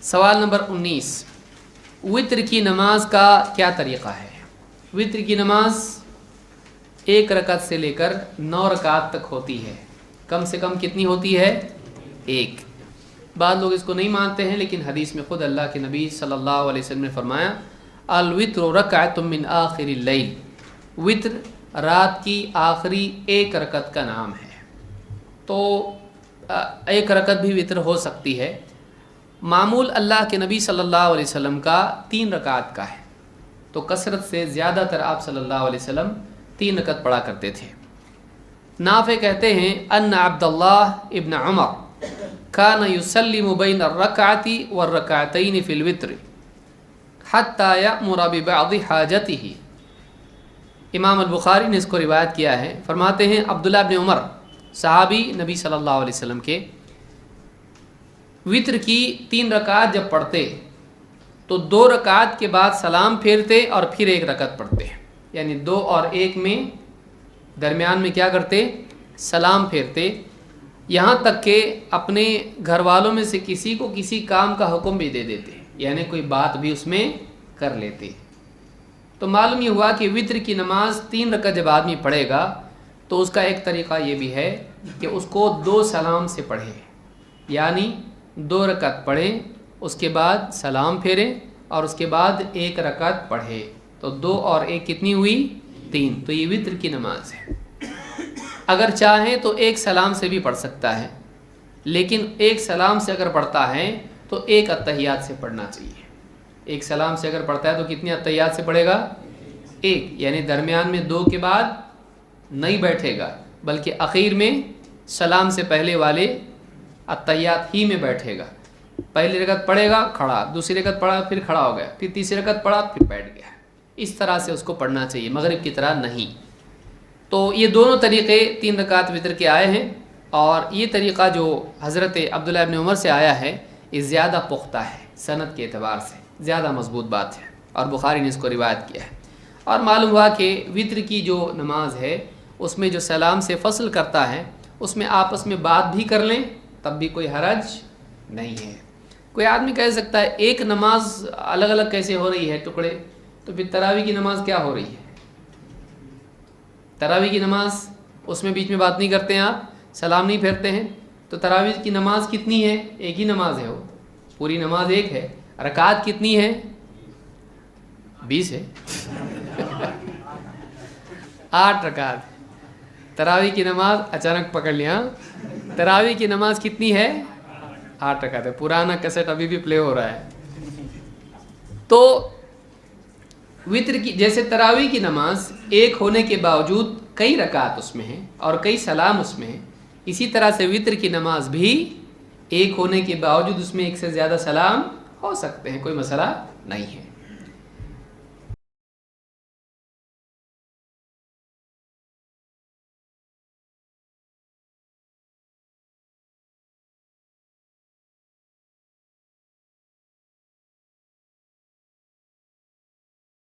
सवाल नंबर 19, वित्र की नमाज का क्या तरीक़ा है। वित्र की नमाज 1 रकात से लेकर 9 रकात तक होती है। कम से कम कितनी होती है? 1। बाद लोग इसको नहीं मानते हैं, लेकिन हदीस में ख़ुद अल्लाह के नबी सल्लल्लाहु अलैहि वसल्लम ने फरमाया, अल वित्र रकातुम मिन आखिरिल लैल, वित्र रात की आखिरी 1 रकत का नाम है। तो 1 रकत भी वित्र हो सकती है। मामूल अल्लाह के नबी सल्लल्लाहु अलैहि वसल्लम का 3 रकात का है, तो कसरत से ज़्यादातर आप सल्लल्लाहु अलैहि वसल्लम 3 रकत पढ़ा करते थे। नाफ़े कहते हैं, अन्ना अब्दुल्लाह इब्न उमर कान युसल्लिमु बैन अर्रकाती वर्रकातैन फिल वित्र हत्ता यअमुर बिबअदि हाजतिही। इमाम अल-बुखारी ने इसको रिवायत किया है। फरमाते हैं, अब्दुल्लाह इब्न उमर सहाबी नबी सल्लल्लाहु अलैहि वसल्लम के वित्र की 3 रकात जब पढ़ते तो 2 रकात के बाद सलाम फेरते और फिर 1 रकत पढ़ते, यानी 2 और 1 में दरमियान में क्या करते? सलाम फेरते। यहाँ तक कि अपने घर वालों में से किसी को किसी काम का हुक्म भी दे देते, यानी कोई बात भी उसमें कर लेते। तो मालूम ये हुआ कि वित्र की नमाज 3 रकत जब आदमी पढ़ेगा तो उसका एक तरीक़ा ये भी है कि उसको 2 सलाम से पढ़े, यानी 2 रकत पढ़ें, उसके बाद सलाम फेरें और उसके बाद 1 रकत पढ़े। तो 2 और 1 कितनी हुई? 3। तो ये वित्र की नमाज है। अगर चाहें तो 1 सलाम से भी पढ़ सकता है, लेकिन 1 सलाम से अगर पढ़ता है तो 1 अत्तहियात से पढ़ना चाहिए। 1 सलाम से अगर पढ़ता है तो कितनी अत्तहियात से पढ़ेगा? 1, यानी दरमियान में 2 के बाद नहीं बैठेगा, बल्कि आखिर में सलाम से पहले वाले अत्तहियात ही में बैठेगा। पहली रकत पढ़ेगा, खड़ा, दूसरी रकत पढ़ा, फिर खड़ा हो गया, फिर तीसरी रकत पढ़ा, फिर बैठ गया। इस तरह से उसको पढ़ना चाहिए, मगरिब की तरह नहीं। तो ये दोनों तरीक़े 3 रकात वित्र के आए हैं, और ये तरीक़ा जो हज़रत अब्दुल्लाह इब्न उमर से आया है ये ज़्यादा पुख्ता है, सनद के एतबार से ज़्यादा मजबूत बात है, और बुखारी ने इसको रिवायत किया है। और मालूम हुआ कि वित्र की जो नमाज है उसमें जो सलाम से फ़स्ल करता है उसमें आपस में बात भी कर लें तब भी कोई हरज नहीं है। कोई आदमी कह सकता है एक नमाज अलग अलग कैसे हो रही है टुकड़े, तो फिर तरावी की नमाज क्या हो रही है? तरावी की नमाज उसमें बीच में बात नहीं करते हैं, आप सलाम नहीं फेरते हैं, तो तरावी की नमाज कितनी है? एक ही नमाज है, वो पूरी नमाज एक है। रकात कितनी है? 20 है। 8 रकात। तरावी की नमाज अचानक पकड़ लिया, तरावी की नमाज कितनी है? 8 रकात है। पुराना कैसेट अभी भी प्ले हो रहा है। तो वित्र की जैसे तरावी की नमाज एक होने के बावजूद कई रकात उसमें हैं और कई सलाम उसमें हैं, इसी तरह से वित्र की नमाज भी एक होने के बावजूद उसमें 1 से ज़्यादा सलाम हो सकते हैं, कोई मसला नहीं है।